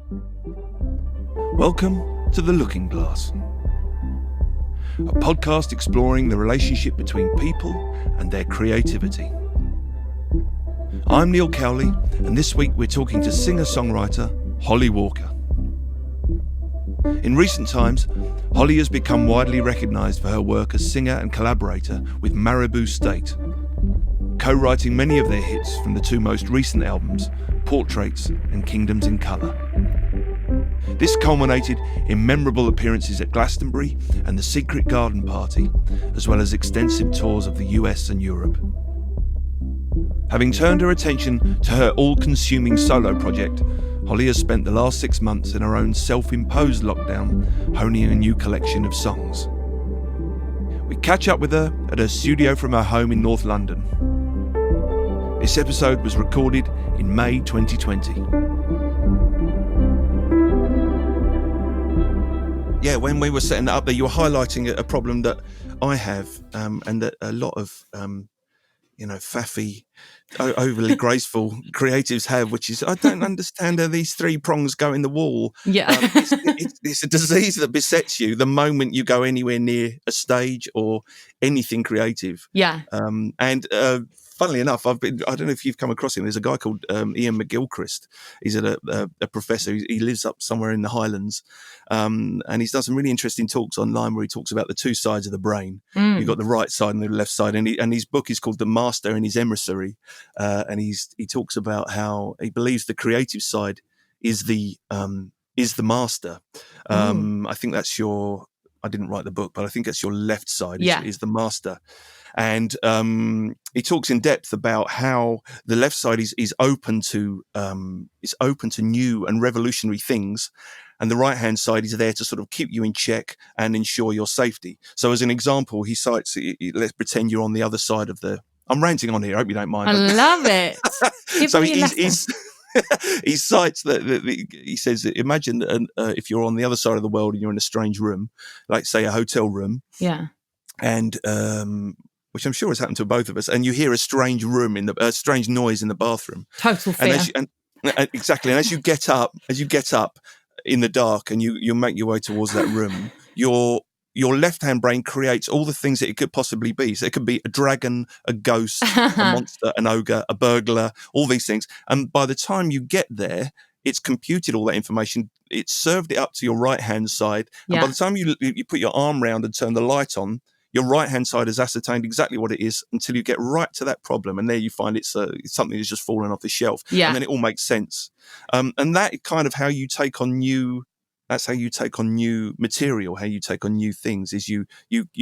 Welcome to The Looking Glass, a podcast exploring the relationship between people and their creativity. I'm Neil Cowley, and this week we're talking to singer-songwriter Holly Walker. In recent times, Holly has become widely recognised for her work as singer and collaborator with Maribou State, co-writing many of their hits from the two most recent albums, Portraits and Kingdoms in Colour. This culminated in memorable appearances at Glastonbury and the Secret Garden Party, as well as extensive tours of the US and Europe. Having turned her attention to her all-consuming solo project, Holly has spent the last 6 months in her own self-imposed lockdown, honing a new collection of songs. We catch up with her at her studio from her home in North London. This episode was recorded in May 2020. Yeah, when we were setting that up there, you were highlighting a problem that I have, and that a lot of, faffy, overly graceful creatives have, which is, I don't understand how these three prongs go in the wall. Yeah. It's a disease that besets you the moment you go anywhere near a stage or anything creative. Yeah. Funnily enough, I don't know if you've come across him. There's a guy called Ian McGilchrist. He's a professor. He lives up somewhere in the Highlands. And he's done some really interesting talks online where he talks about the two sides of the brain. You've got the right side and the left side. And his book is called The Master and His Emissary. And he talks about how he believes the creative side is the master. I think that's I didn't write the book, but I think that's your left side is the master. And he talks in depth about how the left side is open to new and revolutionary things, and the right hand side is there to sort of keep you in check and ensure your safety. So, as an example, he cites. Let's pretend you're on the other side of the. I'm ranting on here. I hope you don't mind. I love it. So he cites that he says, imagine if you're on the other side of the world and you're in a strange room, like say a hotel room. Yeah. And which I'm sure has happened to both of us, and you hear a strange strange noise in the bathroom. Total fear. Exactly. And as you get up in the dark and you make your way towards that room, your left-hand brain creates all the things that it could possibly be. So it could be a dragon, a ghost, a monster, an ogre, a burglar, all these things. And by the time you get there, it's computed all that information. It's served it up to your right-hand side. And by the time you put your arm round and turn the light on, your right-hand side has ascertained exactly what it is until you get right to that problem. And there you find it's something that's just fallen off the shelf. Yeah. And then it all makes sense. And that kind of how you take on new material, how you take on new things, is you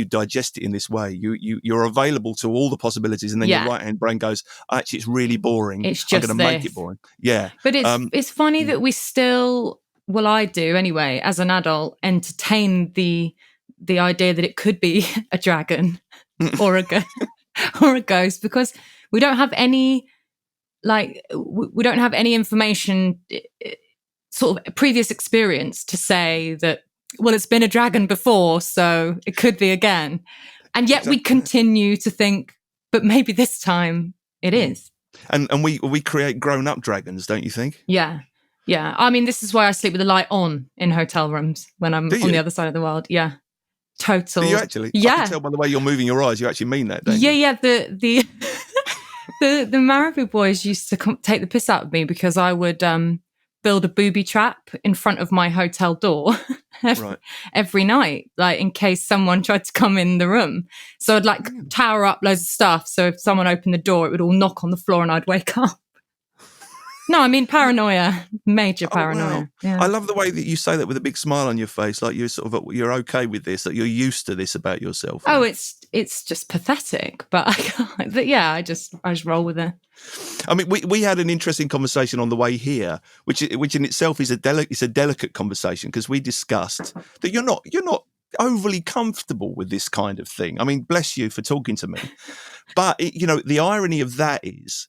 digest it in this way. You're available to all the possibilities, and then your right-hand brain goes, actually, it's really boring. It's just I'm going to make it boring. Yeah. But it's funny that we still, well, I do anyway, as an adult, entertain the idea that it could be a dragon or a ghost, because we don't have any information, sort of previous experience to say that, well, it's been a dragon before, so it could be again. And yet we continue to think, but maybe this time it is. And we create grown-up dragons, don't you think? Yeah. Yeah. I mean, this is why I sleep with the light on in hotel rooms when I'm on the other side of the world. Yeah. Total. Do you actually? Yeah. I can tell by the way you're moving your eyes, you actually mean that, don't you? Yeah. The Maribou boys used to take the piss out of me because I would build a booby trap in front of my hotel door every night, like in case someone tried to come in the room. So I'd tower up loads of stuff. So if someone opened the door, it would all knock on the floor and I'd wake up. No, I mean paranoia, major paranoia. Wow. Yeah. I love the way that you say that with a big smile on your face, like you're okay with this, that you're used to this about yourself. Oh, it's just pathetic, but I can't. But yeah, I just roll with it. I mean, we had an interesting conversation on the way here, which in itself is a delicate conversation, because we discussed that you're not overly comfortable with this kind of thing. I mean, bless you for talking to me, but the irony of that is,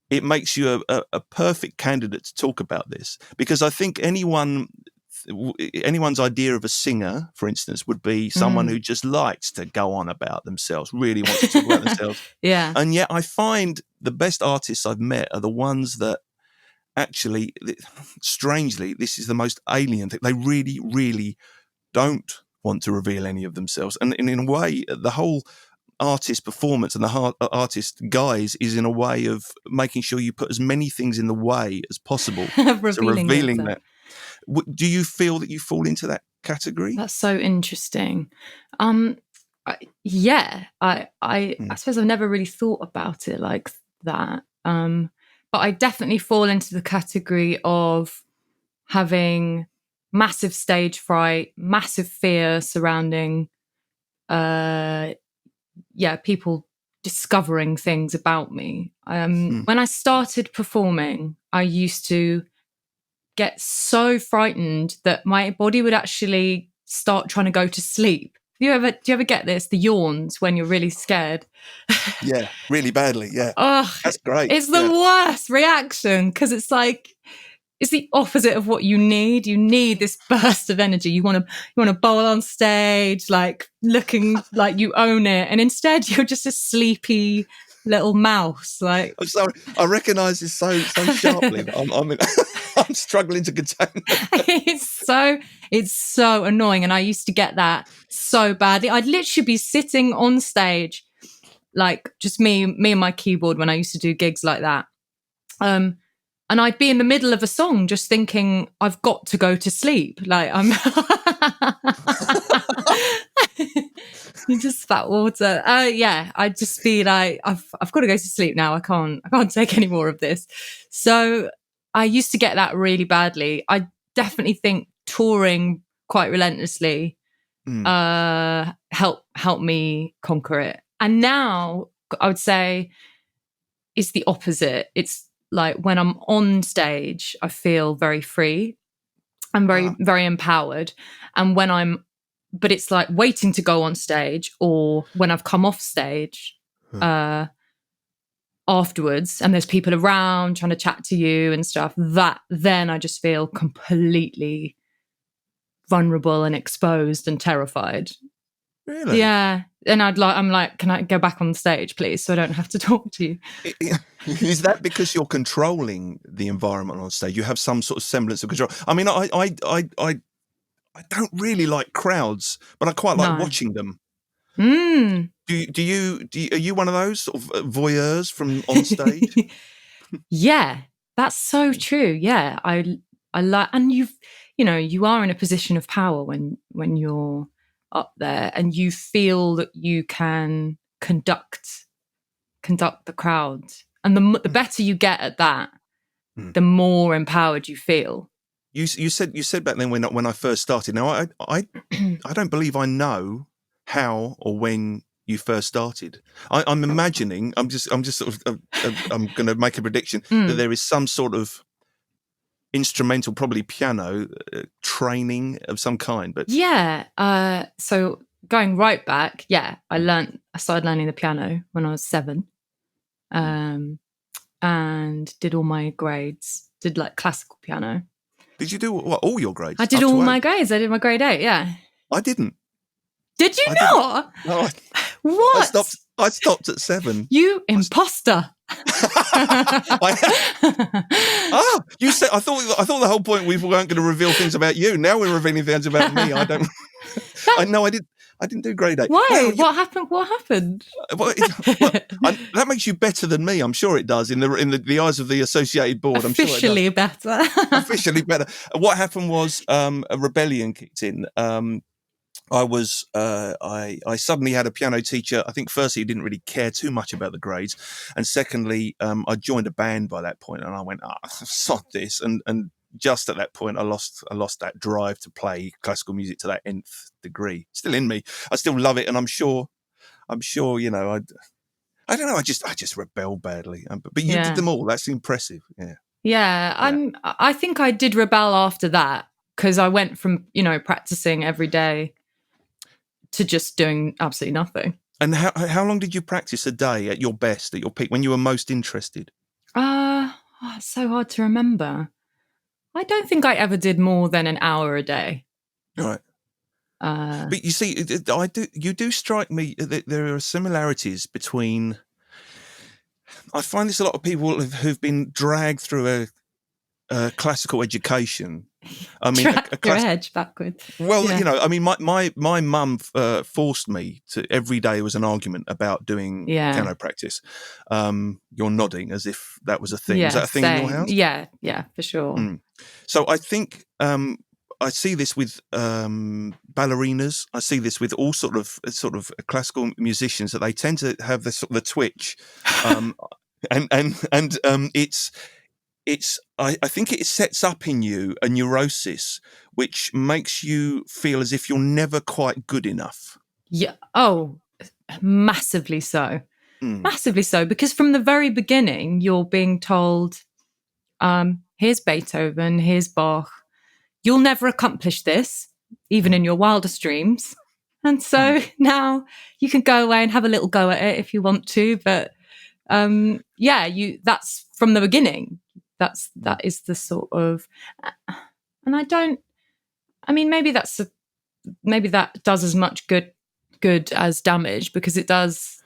it makes you a perfect candidate to talk about this, because I think anyone's idea of a singer, for instance, would be someone who just likes to go on about themselves, really wants to talk about themselves. Yeah. And yet I find the best artists I've met are the ones that actually, strangely, this is the most alien thing. They really, really don't want to reveal any of themselves. And in a way, the whole artist performance and the artist guise is in a way of making sure you put as many things in the way as possible to revealing that. Do you feel that you fall into that category? That's so interesting. Yeah, I suppose I've never really thought about it like that. But I definitely fall into the category of having massive stage fright, massive fear surrounding people discovering things about me. When I started performing, I used to get so frightened that my body would actually start trying to go to sleep. Do you ever get this? The yawns when you're really scared? Yeah, really badly. Yeah. Oh, that's great. It's the worst reaction because it's like, it's the opposite of what you need. You need this burst of energy. You want to bowl on stage, like looking like you own it. And instead you're just a sleepy little mouse. Like, I'm sorry, I recognise this so sharply. I'm struggling to contain it. It's so annoying. And I used to get that so badly. I'd literally be sitting on stage, like just me and my keyboard when I used to do gigs like that. And I'd be in the middle of a song just thinking, I've got to go to sleep. Like you just spat water. I'd just be like, I've got to go to sleep now. I can't take any more of this. So I used to get that really badly. I definitely think touring quite relentlessly helped me conquer it. And now I would say it's the opposite. It's like when I'm on stage, I feel very free. I'm very empowered. And but it's like waiting to go on stage, or when I've come off stage afterwards and there's people around trying to chat to you and stuff, then I just feel completely vulnerable and exposed and terrified. Really? Yeah. And I'm like, can I go back on stage, please, so I don't have to talk to you? Is that because you're controlling the environment on stage? You have some sort of semblance of control. I mean, I don't really like crowds, but I quite like watching them. Are you one of those sort of voyeurs from on stage? Yeah, that's so true. Yeah, I like, and you are in a position of power when you're up there and you feel that you can conduct the crowd, and the better you get at that, the more empowered you feel. You said back then when I first started. Now I don't believe I know how or when you first started. I'm imagining. I'm just sort of. I'm going to make a prediction that there is some sort of instrumental, probably piano training of some kind. But yeah. So going right back, I started learning the piano when I was 7, and did all my grades. Did like classical piano. Did you do all your grades? I did all my grades. I did my grade 8. Yeah. I didn't. Did you not? No. What? I stopped at 7. You imposter. You said I thought the whole point we weren't going to reveal things about you. Now we're revealing things about me. I don't. I didn't do grade 8. Why? What happened? What happened? That makes you better than me. I'm sure it does in the eyes of the Associated Board. I'm sure it does. Better. Officially better. What happened was a rebellion kicked in. I suddenly had a piano teacher. I think firstly he didn't really care too much about the grades, and secondly I joined a band by that point, and I went, sod this, and just at that point I lost that drive to play classical music to that nth degree. Still in me. I still love it, and I'm sure I don't know, I just rebelled badly. But you did them all. That's impressive. I think I did rebel after that, because I went from practicing every day to just doing absolutely nothing. And how long did you practice a day at your best, at your peak, when you were most interested? It's so hard to remember. I don't think I ever did more than an hour a day. Right. But you see, you do strike me that there are similarities between. I find this a lot of people who've been dragged through classical education. I mean, track your edge backwards. Well, I mean, my mum forced me to. Every day was an argument about doing piano practice. You're nodding as if that was a thing. Is that a thing in your house? Yeah, for sure. So I think I see this with ballerinas. I see this with all sort of classical musicians, that they tend to have the twitch, and it's I think it sets up in you a neurosis which makes you feel as if you're never quite good enough. Yeah. Oh, massively so. Massively so, because from the very beginning you're being told, here's Beethoven, here's Bach. You'll never accomplish this, even in your wildest dreams. And so now you can go away and have a little go at it if you want to, but that's from the beginning. That is the sort of, and maybe that does as much good as damage, because it does,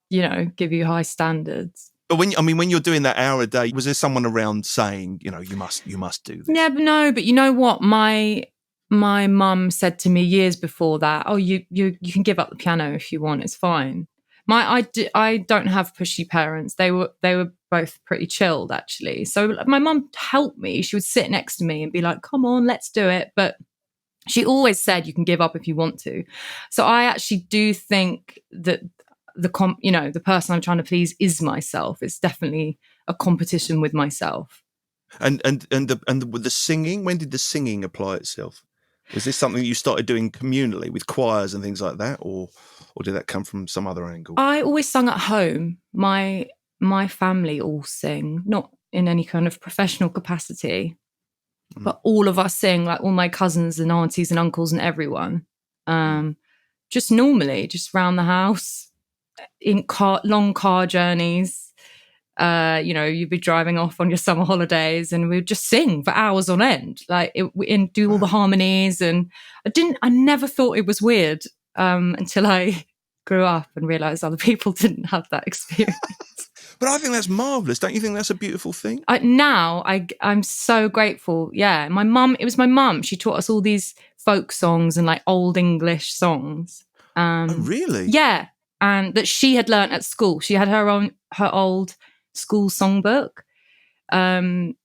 give you high standards. But when you're doing that hour a day, was there someone around saying, you must do this? Yeah, no, but you know what? My mum said to me years before that, oh, you can give up the piano if you want, it's fine. I don't have pushy parents. They were both pretty chilled, actually. So my mum helped me. She would sit next to me and be like, come on, let's do it. But she always said you can give up if you want to. So I actually do think that the person I'm trying to please is myself. It's definitely a competition with myself. And with the singing, when did the singing apply itself? Was this something you started doing communally with choirs and things like that, or did that come from some other angle? I always sung at home. My family all sing, not in any kind of professional capacity, but all of us sing, like all my cousins and aunties and uncles and everyone. Just normally, just around the house, in long car journeys. You'd be driving off on your summer holidays and we'd just sing for hours on end, and do all the harmonies. And I never thought it was weird until I grew up and realised other people didn't have that experience. But I think that's marvellous. Don't you think that's a beautiful thing? I'm so grateful. Yeah, it was my mum. She taught us all these folk songs and like old English songs. Oh, really? Yeah, and that she had learnt at school. She had her old school songbook, and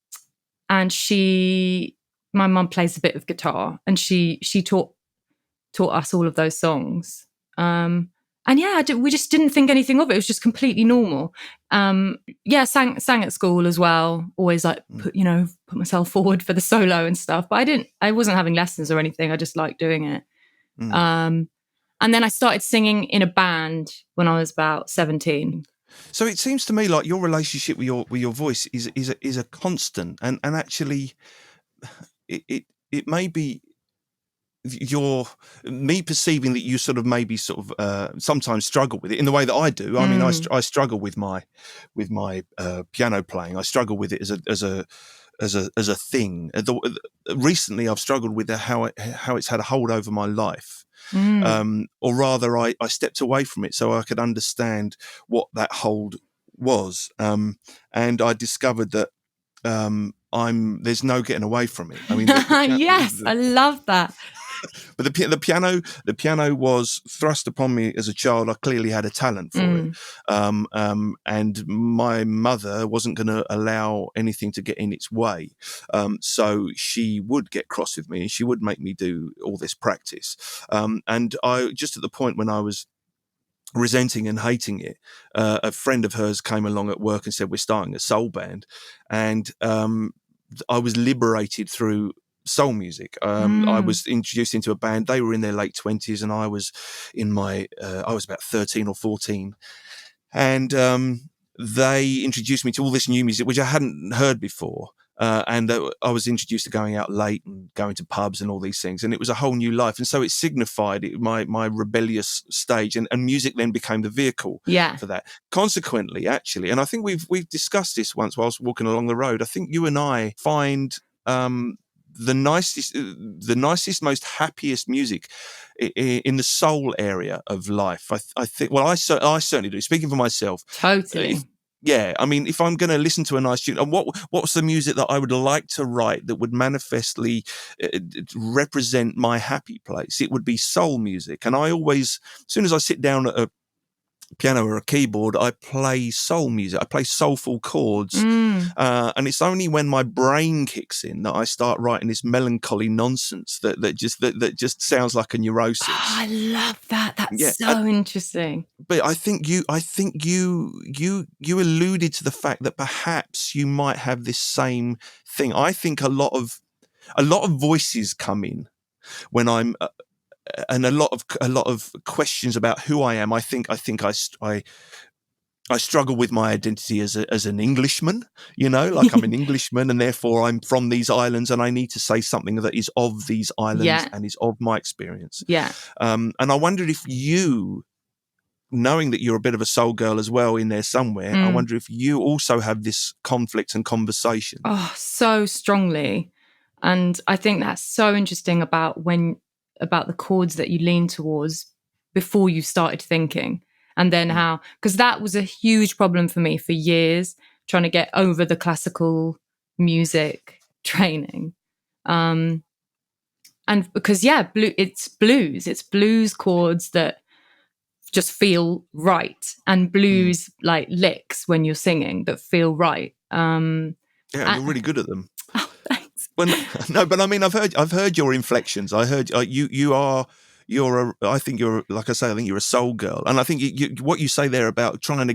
my mum plays a bit of guitar, and she taught us all of those songs. We just didn't think anything of it. It was just completely normal. Sang at school as well. Always put myself forward for the solo and stuff. But I wasn't having lessons or anything. I just liked doing it. And then I started singing in a band when I was about 17. So it seems to me like your relationship with your voice is a constant, and actually, it may be me perceiving that you sometimes struggle with it in the way that I do. I mean, I struggle with my piano playing. I struggle with it as a thing. Recently, I've struggled with how it's had a hold over my life. Or rather, I stepped away from it so I could understand what that hold was, and I discovered that there's no getting away from it. I mean, yes, I love that. But the piano was thrust upon me as a child. I clearly had a talent for it, and my mother wasn't going to allow anything to get in its way. So she would get cross with me, and she would make me do all this practice. And I just at the point when I was resenting and hating it, a friend of hers came along at work and said, "We're starting a soul band," and I was liberated through soul music. I was introduced into a band. They were in their late 20s, and I was I was about 13 or 14, and they introduced me to all this new music which I hadn't heard before. And I was introduced to going out late and going to pubs and all these things, and it was a whole new life. And so it signified my rebellious stage, and music then became the vehicle for that. Consequently, actually, and I think we've discussed this once whilst walking along the road, I think you and I find the nicest, most happiest music in the soul area of life. I think. Well, I certainly do. Speaking for myself, totally. Yeah, I mean, if I'm going to listen to a nice tune, and what's the music that I would like to write that would manifestly represent my happy place? It would be soul music. And I always, as soon as I sit down at a piano or a keyboard, I play soul music. I play soulful chords. And it's only when my brain kicks in that I start writing this melancholy nonsense that just sounds like a neurosis. Oh, I love that. That's so interesting. But I think you alluded to the fact that perhaps you might have this same thing. I think a lot of voices come in when I'm and a lot of questions about who I am. I think I struggle with my identity as an Englishman, like I'm an Englishman and therefore I'm from these islands and I need to say something that is of these islands and is of my experience. Yeah. And I wondered if you, knowing that you're a bit of a soul girl as well in there somewhere, I wonder if you also have this conflict and conversation. Oh, so strongly. And I think that's so interesting about the chords that you lean towards before you started thinking. And then because that was a huge problem for me for years, trying to get over the classical music training. And because, it's blues chords that just feel right, and blues like licks when you're singing that feel right. You're really good at them. Oh, thanks. No, but I mean, I've heard your inflections. I heard I think you're, like I say, I think you're a soul girl. And I think what you say there about trying to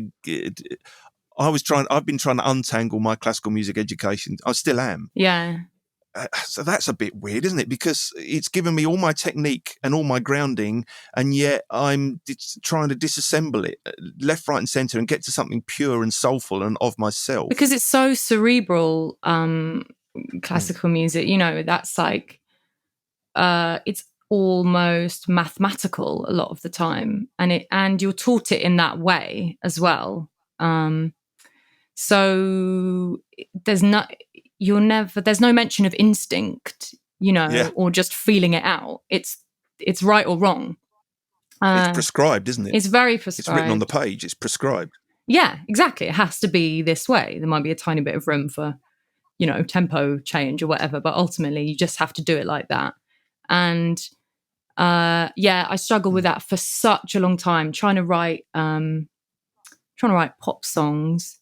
I've been trying to untangle my classical music education. I still am. Yeah. So that's a bit weird, isn't it? Because it's given me all my technique and all my grounding, and yet I'm trying to disassemble it left, right and center and get to something pure and soulful and of myself. Because it's so cerebral, classical music, that's like, it's almost mathematical a lot of the time, and you're taught it in that way as well. So there's no mention of instinct, or just feeling it out. It's right or wrong. It's prescribed, isn't it? It's very prescribed. It's written on the page. It's prescribed. Yeah, exactly. It has to be this way. There might be a tiny bit of room for, tempo change or whatever, but ultimately you just have to do it like that. And I struggled with that for such a long time, trying to write pop songs,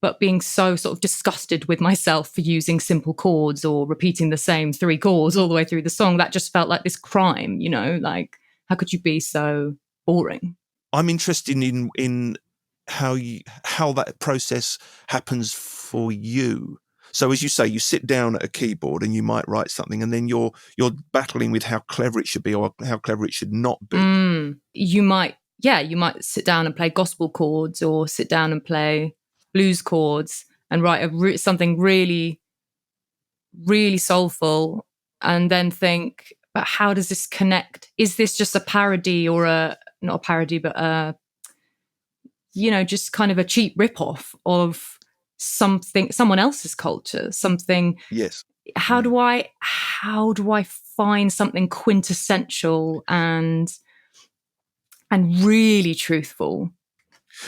but being so sort of disgusted with myself for using simple chords or repeating the same 3 chords all the way through the song. That just felt like this crime, like, how could you be so boring? I'm interested in how that process happens for you. So as you say, you sit down at a keyboard and you might write something, and then you're battling with how clever it should be or how clever it should not be. You might sit down and play gospel chords, or sit down and play blues chords and write something really, really soulful, and then think, but how does this connect? Is this just a parody or not a parody, but just kind of a cheap ripoff of someone else's culture, something. Yes. How do I find something quintessential and really truthful?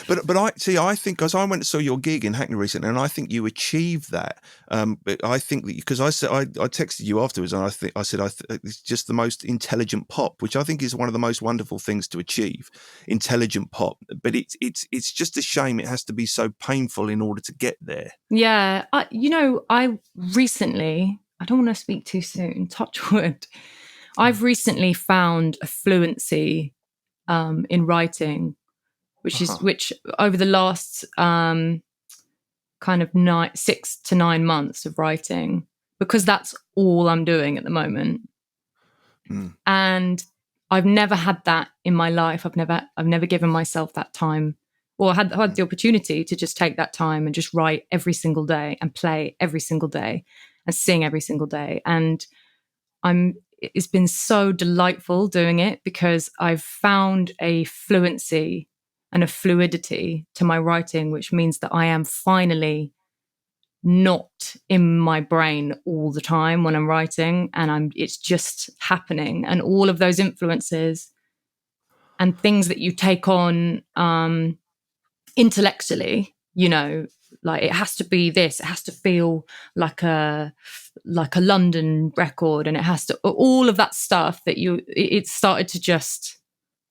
But I think, because I went and saw your gig in Hackney recently, and I think you achieved that. But I think that, because I texted you afterwards, and I said it's just the most intelligent pop, which I think is one of the most wonderful things to achieve, intelligent pop. But it's just a shame it has to be so painful in order to get there. Yeah, I recently, I don't want to speak too soon, touch wood. I've recently found a fluency in writing, which over the last kind of 6 to 9 months of writing, because that's all I'm doing at the moment. And I've never had that in my life. I've never given myself that time, or had the opportunity to just take that time and just write every single day and play every single day and sing every single day. And it's been so delightful doing it, because I've found a fluency and a fluidity to my writing, which means that I am finally not in my brain all the time when I'm writing, and it's just happening. And all of those influences and things that you take on intellectually you know, like it has to be this, it has to feel like a London record, and it has to, all of that stuff that it started to just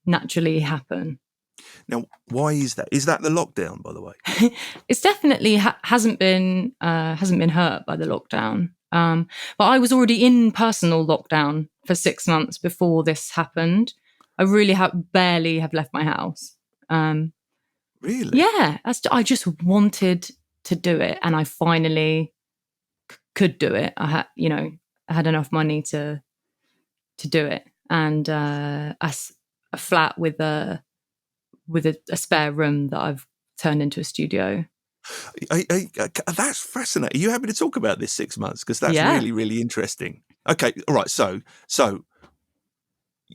naturally happen. Now, why is that? Is that the lockdown, by the way? It's definitely hasn't been hurt by the lockdown. But I was already in personal lockdown for 6 months before this happened. I really barely have left my house. Really? Yeah, I just wanted to do it, and I finally could do it. I had enough money to do it, and a flat with a spare room that I've turned into a studio. That's fascinating. Are you happy to talk about this 6 months? Because that's really, really interesting. Okay, all right. So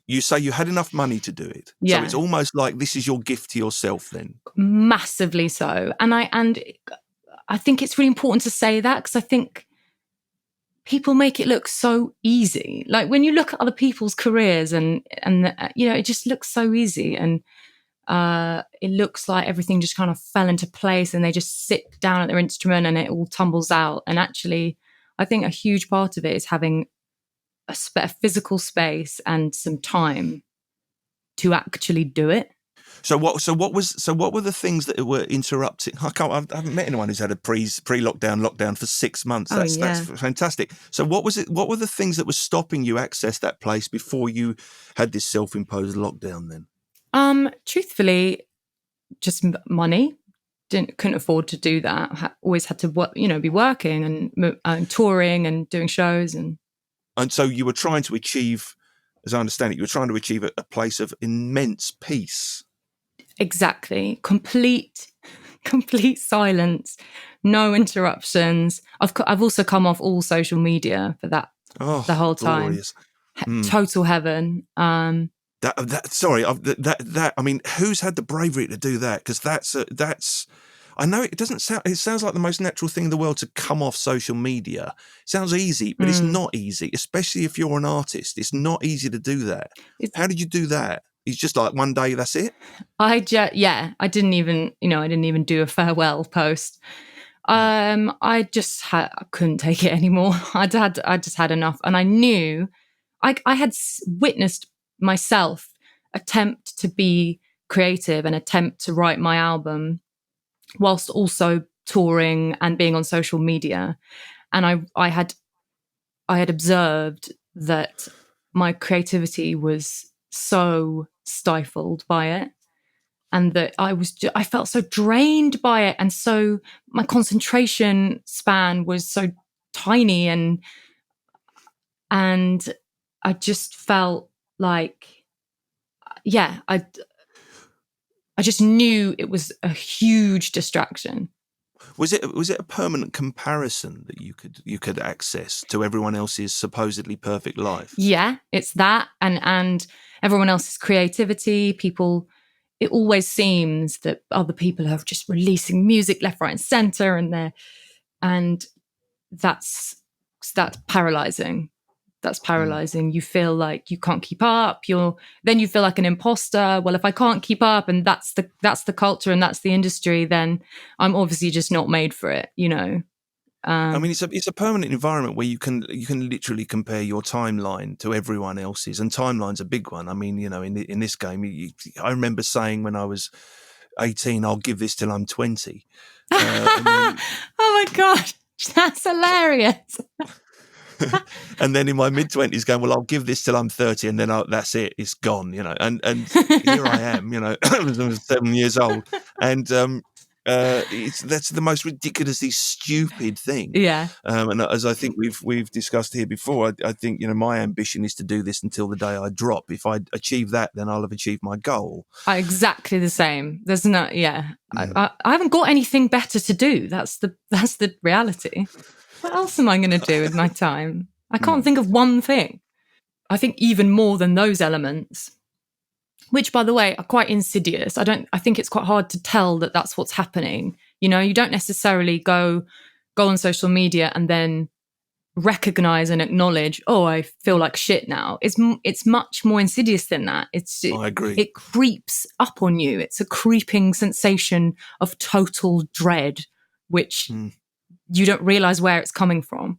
you say you had enough money to do it. Yeah. So it's almost like this is your gift to yourself then. Massively so. And I think it's really important to say that, because I think people make it look so easy. Like when you look at other people's careers and it just looks so easy, and it looks like everything just kind of fell into place and they just sit down at their instrument and it all tumbles out. And actually, I think a huge part of it is having a physical space and some time to actually do it. So what were the things that were interrupting? I haven't met anyone who's had a lockdown for 6 months. That's fantastic. So what was it? What were the things that were stopping you access that place before you had this self-imposed lockdown then? Truthfully, just money. Couldn't afford to do that. Always had to work, be working and touring and doing shows, and so you were trying to achieve, as I understand it, you were trying to achieve a place of immense peace. Exactly. Complete silence, no interruptions. I've also come off all social media for that the whole time. Total heaven. I mean, who's had the bravery to do that? Because that's. I know it sounds like the most natural thing in the world to come off social media. It sounds easy, but it's not easy, especially if you're an artist. It's not easy to do that. How did you do that? It's just like one day, that's it? I didn't even do a farewell post. I couldn't take it anymore. I just had enough. And I knew I had witnessed myself attempt to be creative and attempt to write my album whilst also touring and being on social media. And I had observed that my creativity was so stifled by it, and that I felt so drained by it, and so my concentration span was so tiny, and I just felt like, I just knew it was a huge distraction. Was it a permanent comparison that you could access to everyone else's supposedly perfect life? Yeah, it's that, and everyone else's creativity. People, it always seems that other people are just releasing music left, right, and center, and that's paralyzing. That's paralyzing. You feel like you can't keep up. Then you feel like an imposter. Well, if I can't keep up, and that's the culture and that's the industry, then I'm obviously just not made for it. I mean, it's a permanent environment where you can literally compare your timeline to everyone else's, and timeline's a big one. I mean, in this game, I remember saying when I was 18, I'll give this till I'm 20. Oh my God, that's hilarious. And then in my mid-20s going, well, I'll give this till I'm 30, and then that's it, it's gone, and here I am, I was 7 years old, and that's the most ridiculously stupid thing. Yeah. And as I think we've discussed here before, I think my ambition is to do this until the day I drop. If I achieve that, then I'll have achieved my goal. Exactly the same. There's no, I haven't got anything better to do. That's the reality. What else am I going to do with my time? I can't think of one thing. I think even more than those elements, which, by the way, are quite insidious. I think it's quite hard to tell that that's what's happening. You don't necessarily go on social media and then recognize and acknowledge, oh, I feel like shit now. It's much more insidious than that. I agree. It creeps up on you. It's a creeping sensation of total dread, which you don't realize where it's coming from.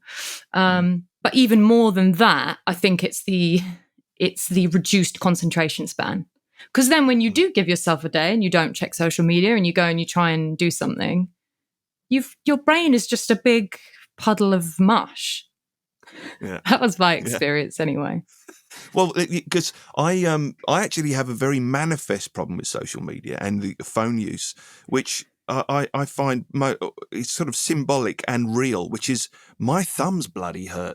But even more than that, I think it's the reduced concentration span. Because then when you do give yourself a day and you don't check social media and you go and you try and do something, your brain is just a big puddle of mush. Yeah. That was my experience anyway. Well, because I actually have a very manifest problem with social media and the phone use, which I find it's sort of symbolic and real, which is my thumbs bloody hurt.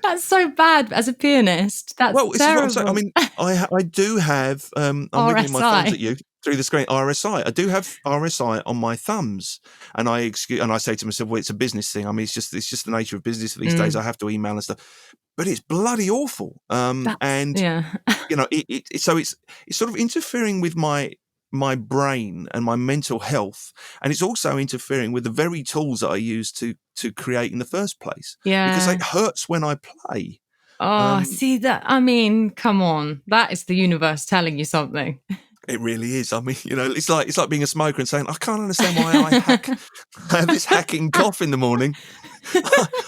That's so bad as a pianist. That's terrible. What I'm saying. I mean, I do have. I'm wiggling my thumbs at you through the screen. RSI. I do have RSI on my thumbs, and I say to myself, "Well, it's a business thing. I mean, it's just the nature of business these days. I have to email and stuff." But it's bloody awful. And you know, so it's sort of interfering with my brain and my mental health, and it's also interfering with the very tools that I use to create in the first place. Yeah, because it hurts when I play. See that? I mean, come on, that is the universe telling you something. It really is. I mean, you know, it's like being a smoker and saying, I can't understand why I have this hacking cough in the morning.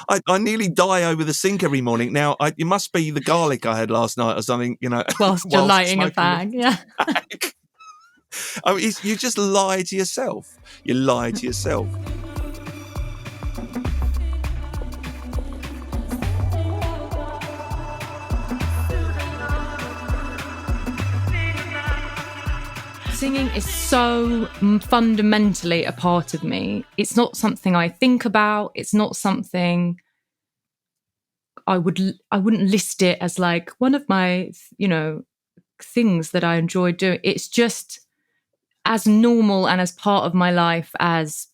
I nearly die over the sink every morning. Now, it must be the garlic I had last night or something, you know. Whilst you're lighting a fag, yeah. I mean, you just lie to yourself. You lie to yourself. Singing is so fundamentally a part of me. It's not something I think about. It's not something I wouldn't list it as like one of my, you know, things that I enjoy doing. It's just as normal and as part of my life as,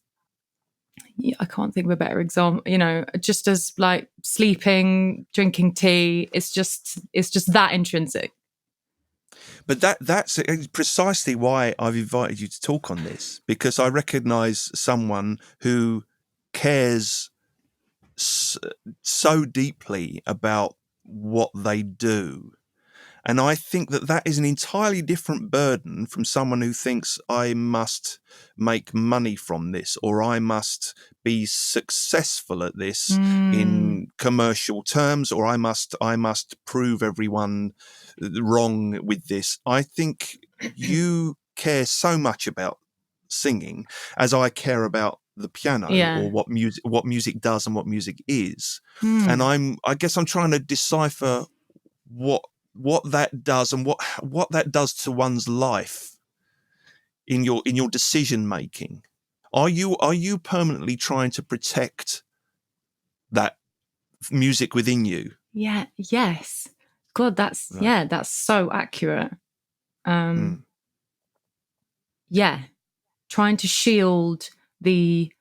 I can't think of a better example, you know, just as like sleeping, drinking tea. It's just that intrinsic. But that's precisely why I've invited you to talk on this, because I recognise someone who cares so deeply about what they do. And I think that is an entirely different burden from someone who thinks I must make money from this, or I must be successful at this in commercial terms, or I must prove everyone wrong with this. I think you care so much about singing as I care about the piano, or what music does and what music is. And I guess I'm trying to decipher what that does and what that does to one's life in your decision making. Are you permanently trying to protect that music within you? Yeah. Yes. God, that's right. That's so accurate. Yeah, trying to shield the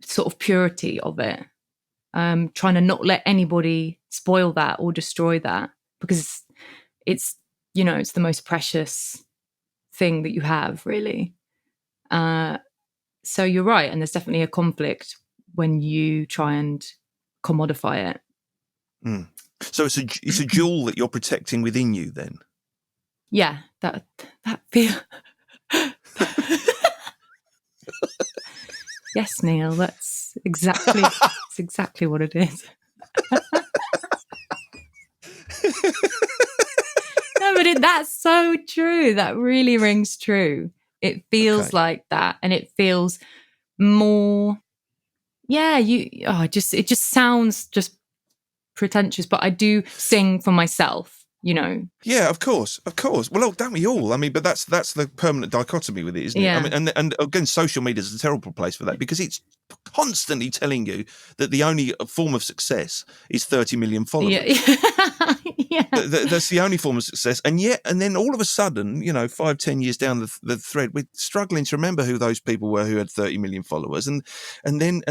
sort of purity of it. Trying to not let anybody spoil that or destroy that, because it's you know, it's the most precious thing that you have, really. So you're right, and there's definitely a conflict when you try and commodify it. So it's a jewel that you're protecting within you, then. Yeah, that feel. Yes, Neil, that's exactly what it is. No, but that's so true. That really rings true. It feels like that, and it feels more. Yeah, it just sounds just pretentious, but I do sing for myself, you know. Yeah, of course. Well, don't we all? I mean, but that's the permanent dichotomy with it, isn't it? I mean, and again, social media is a terrible place for that, because it's constantly telling you that the only form of success is 30 million followers. Yeah. That's the only form of success, and then all of a sudden, you know, 5-10 years down the thread, we're struggling to remember who those people were who had 30 million followers, and then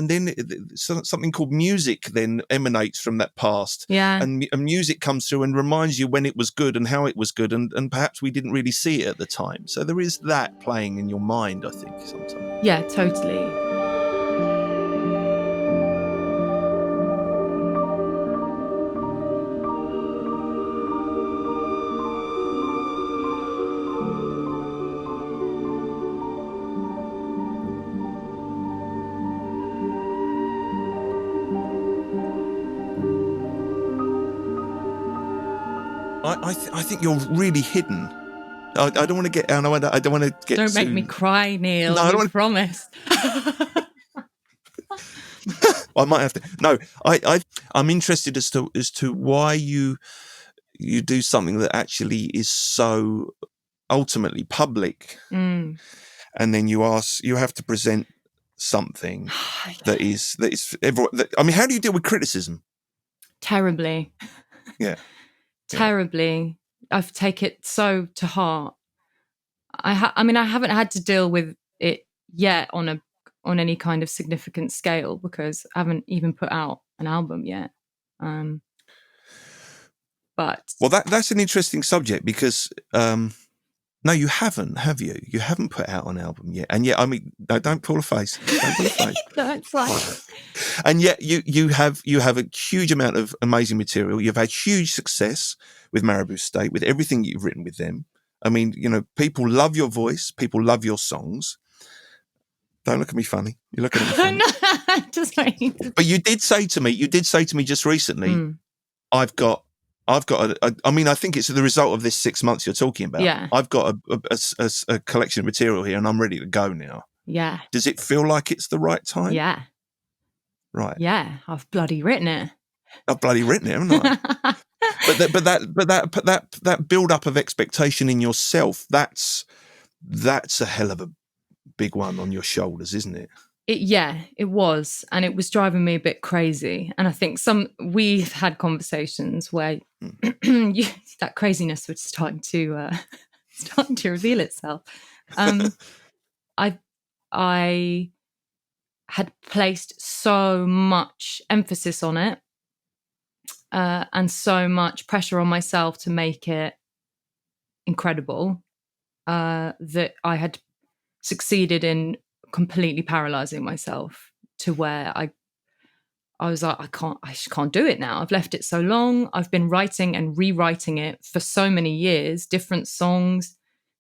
something called music then emanates from that past, and music comes through and reminds you when it was good and how it was good, and perhaps we didn't really see it at the time. So there is that playing in your mind, I think, sometimes. Yeah, totally. I think you're really hidden. I don't want to get. I don't want to get. Don't make me cry, Neil. No, I don't promised. I might have to. No, I'm interested as to why you do something that actually is so ultimately public, and then you have to present something that is everyone. I mean, how do you deal with criticism? Terribly. Yeah. Terribly. I take it so to heart. I mean, I haven't had to deal with it yet on any kind of significant scale because I haven't even put out an album yet. But that's an interesting subject because no, you haven't, have you? You haven't put out an album yet, and yet, I mean, no, don't pull a face. Don't pull a face. No, it's fine. And yet, you have a huge amount of amazing material. You've had huge success with Maribou State, with everything you've written with them. I mean, people love your voice. People love your songs. Don't look at me funny. You're looking at me funny. No, just wait. But you did say to me just recently, I've got I mean, I think it's the result of this 6 months you're talking about. Yeah. I've got a collection of material here and I'm ready to go now. Yeah. Does it feel like it's the right time? Yeah. Right. Yeah. I've bloody written it. I've bloody written it, haven't I? but that build up of expectation in yourself, that's a hell of a big one on your shoulders, isn't it? It was, and it was driving me a bit crazy. And I think we've had conversations where that craziness was starting to reveal itself. I had placed so much emphasis on it and so much pressure on myself to make it incredible that I had succeeded in completely paralyzing myself to where I was like, I just can't do it now. I've left it so long. I've been writing and rewriting it for so many years, different songs,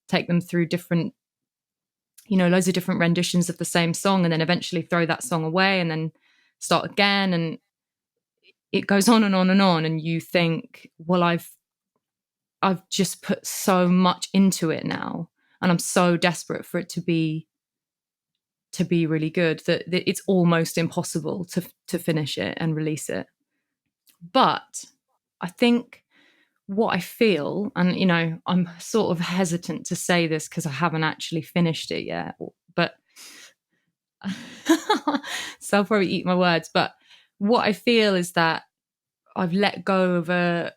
take them through different, loads of different renditions of the same song, and then eventually throw that song away and then start again. And it goes on and on and on. And you think, well, I've just put so much into it now, and I'm so desperate for it to be really good that it's almost impossible to finish it and release it. But I think what I feel, and I'm sort of hesitant to say this because I haven't actually finished it yet, but so I'll probably eat my words. But what I feel is that I've let go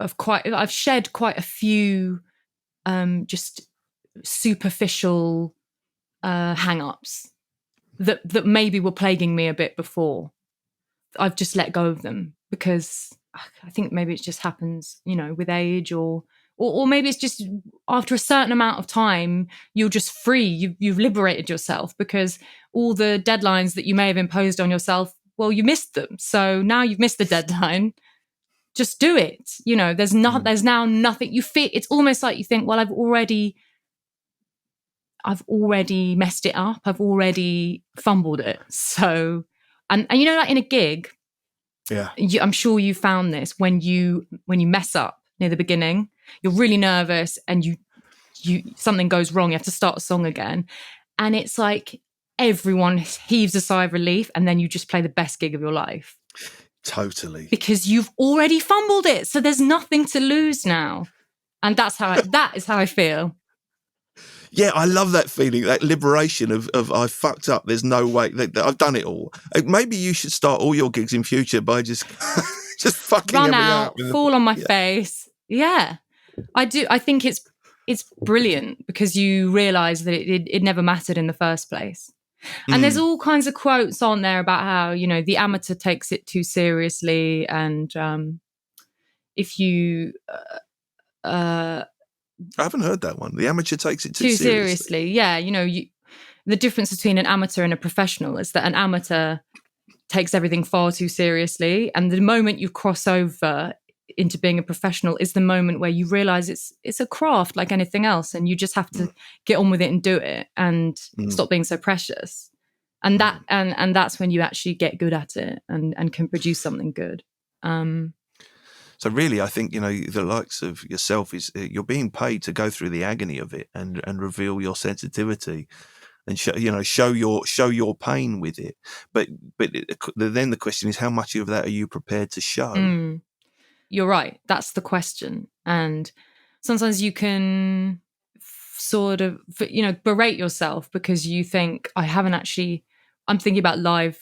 I've shed quite a few just superficial hang-ups that maybe were plaguing me a bit before. I've just let go of them because I think maybe it just happens, with age, or maybe it's just after a certain amount of time, you're just free. You've liberated yourself because all the deadlines that you may have imposed on yourself, well, you missed them. So now you've missed the deadline. Just do it. There's now nothing you feel. It's almost like you think, well, I've already messed it up. I've already fumbled it. So, and like in a gig, yeah, I'm sure you found this when you mess up near the beginning, you're really nervous and you something goes wrong. You have to start a song again, and it's like everyone heaves a sigh of relief, and then you just play the best gig of your life. Totally, because you've already fumbled it, so there's nothing to lose now, and that is how I feel. Yeah, I love that feeling, that liberation of I fucked up. There's no way that I've done it all. Maybe you should start all your gigs in future by just fucking run out, fall on my face. Yeah, I do. I think it's brilliant because you realise that it never mattered in the first place. And there's all kinds of quotes on there about how the amateur takes it too seriously, and if you. I haven't heard that one. The amateur takes it too seriously. Yeah, the difference between an amateur and a professional is that an amateur takes everything far too seriously, and the moment you cross over into being a professional is the moment where you realise it's a craft like anything else, and you just have to get on with it and do it and stop being so precious. And that and that's when you actually get good at it and can produce something good. So really, I think, the likes of yourself is you're being paid to go through the agony of it and reveal your sensitivity and show your pain with it. But then the question is, how much of that are you prepared to show? You're right. That's the question. And sometimes you can sort of, berate yourself because you think, I'm thinking about live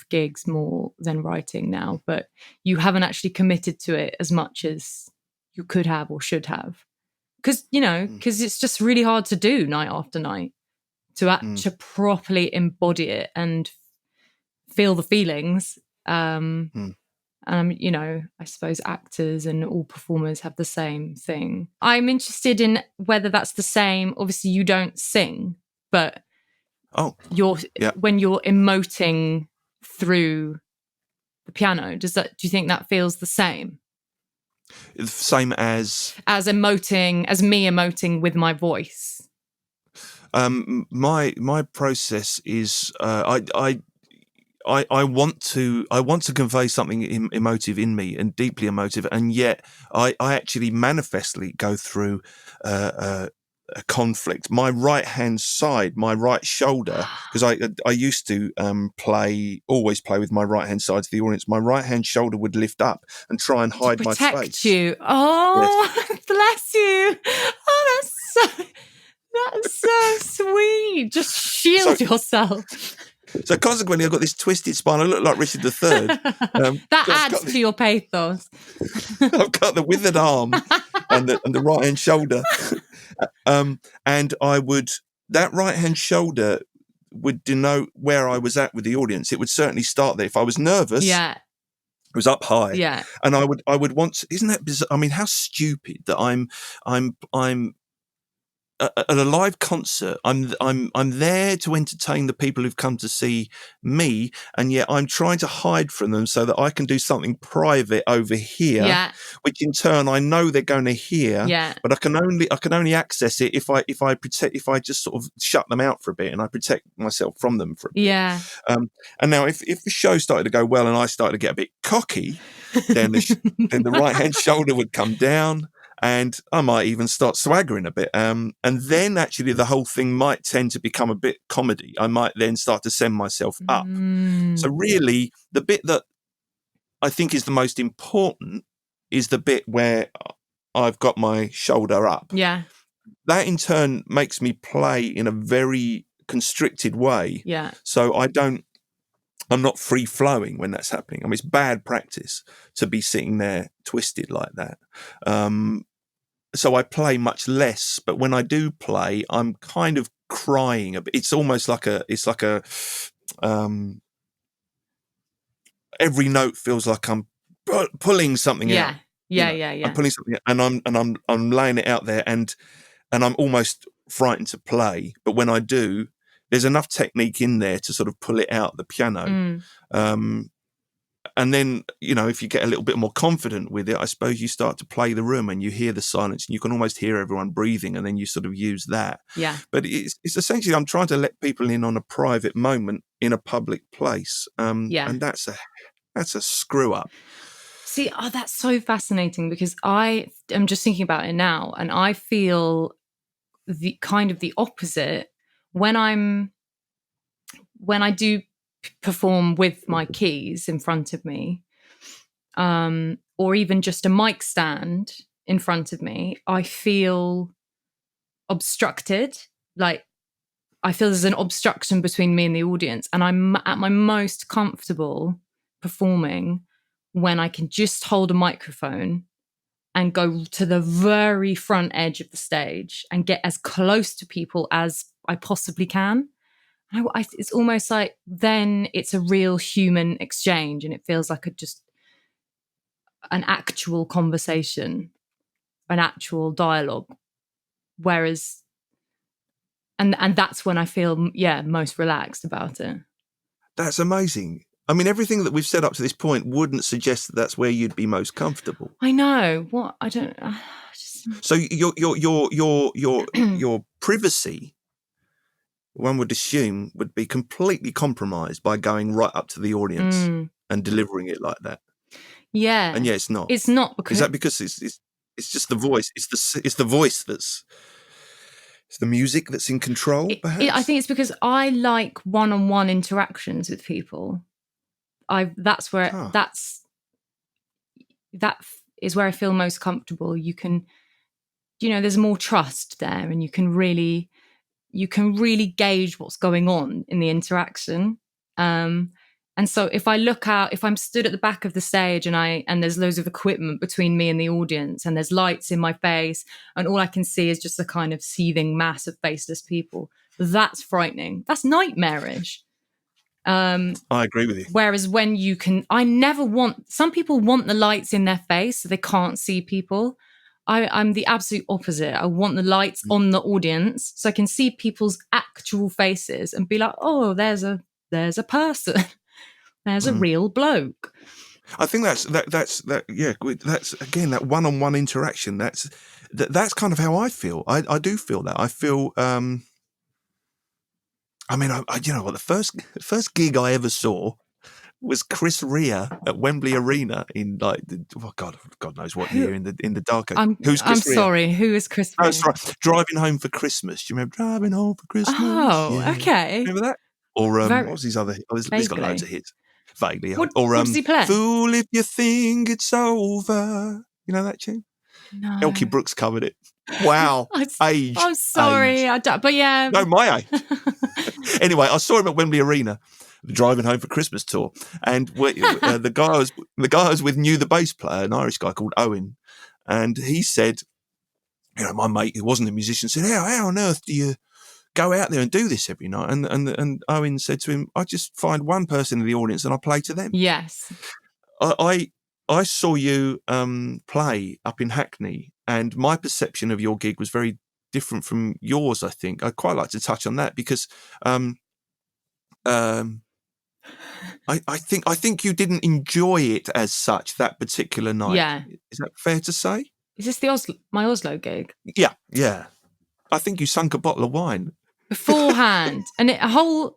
gigs more than writing now, but you haven't actually committed to it as much as you could have or should have. Because it's just really hard to do night after night to properly embody it and feel the feelings. I suppose actors and all performers have the same thing. I'm interested in whether that's the same. Obviously, you don't sing, but when you're emoting through the piano, do you think that feels the same? Same as me emoting with my voice. My process is I want to convey something emotive in me and deeply emotive, and yet I actually manifestly go through a conflict. My right hand side, my right shoulder, because I used to always play with my right hand side to the audience. My right hand shoulder would lift up and try and hide my face. Protect you. Oh, yes. Bless you. Oh, that's so sweet. Just shield yourself. So consequently, I've got this twisted spine. I look like Richard III. That adds to your pathos. I've got the withered arm and the right hand shoulder, and that right hand shoulder would denote where I was at with the audience. It would certainly start there. If I was nervous, it was up high, and I would want to, isn't that bizarre? I mean, how stupid that I'm at a live concert, I'm there to entertain the people who've come to see me, and yet I'm trying to hide from them so that I can do something private over here, which in turn I know they're going to hear, but I can only access it if I just sort of shut them out for a bit and I protect myself from them for a bit. And now if the show started to go well and I started to get a bit cocky, then the right hand shoulder would come down. And I might even start swaggering a bit. And then actually the whole thing might tend to become a bit comedy. I might then start to send myself up. So really, the bit that I think is the most important is the bit where I've got my shoulder up. That in turn makes me play in a very constricted way. So I'm not free flowing when that's happening. I mean, it's bad practice to be sitting there twisted like that. So I play much less, but when I do play, I'm kind of crying a bit. It's almost like every note feels like I'm pulling something out. I'm pulling something out, and I'm laying it out there, and I'm almost frightened to play. But when I do, there's enough technique in there to sort of pull it out the piano. And then, if you get a little bit more confident with it, I suppose you start to play the room and you hear the silence and you can almost hear everyone breathing, and then you sort of use that. But it's essentially, I'm trying to let people in on a private moment in a public place. And that's a screw up. See, that's so fascinating because I am just thinking about it now, and I feel the kind of the opposite when I do perform with my keys in front of me, or even just a mic stand in front of me. I feel obstructed, like I feel there's an obstruction between me and the audience, and I'm at my most comfortable performing when I can just hold a microphone and go to the very front edge of the stage and get as close to people as I possibly can. It's almost like then it's a real human exchange, and it feels like just an actual conversation, an actual dialogue. Whereas, and that's when I feel most relaxed about it. That's amazing. I mean, everything that we've said up to this point wouldn't suggest that that's where you'd be most comfortable. I know. What I don't. So your privacy, one would assume, would be completely compromised by going right up to the audience and delivering it like that. Yeah. And it's not. It's not because... Is that because it's just the voice? It's the voice that's... It's the music that's in control, perhaps? I think it's because I like one-on-one interactions with people. That is where I feel most comfortable. You can, there's more trust there, and you can really gauge what's going on in the interaction. And so if I'm stood at the back of the stage and there's loads of equipment between me and the audience, and there's lights in my face, and all I can see is just a kind of seething mass of faceless people, that's frightening. That's nightmarish. I agree with you. Whereas when some people want the lights in their face so they can't see people. I'm the absolute opposite. I want the lights on the audience so I can see people's actual faces and be like, oh, there's a person. There's a real bloke. I think that's again, that one-on-one interaction. That's kind of how I feel. I do feel that. I feel. The first gig I ever saw was Chris Rea at Wembley Arena in God knows what year in the dark age. Who's Chris Rea? Sorry, who is Chris Rea? Oh, sorry, Driving Home for Christmas. Do you remember Driving Home for Christmas? Oh, yeah. Okay. Remember that? Or what was his other? He's got loads of hits. Vaguely. What does he play? Fool if you think it's over. You know that tune? No. Elkie Brooks covered it. Wow. Age. I'm sorry. Age. I don't, but yeah. No, my age. Anyway, I saw him at Wembley Arena, the Driving Home for Christmas tour, and the guy I was with knew the bass player, an Irish guy called Owen, and he said, my mate who wasn't a musician said, how on earth do you go out there and do this every night? And Owen said to him, I just find one person in the audience and I play to them. Yes. I saw you play up in Hackney, and my perception of your gig was very different from yours, I think. I'd quite like to touch on that because I think you didn't enjoy it as such that particular night. Yeah. Is that fair to say? Is this my Oslo gig? Yeah. I think you sunk a bottle of wine beforehand, and oh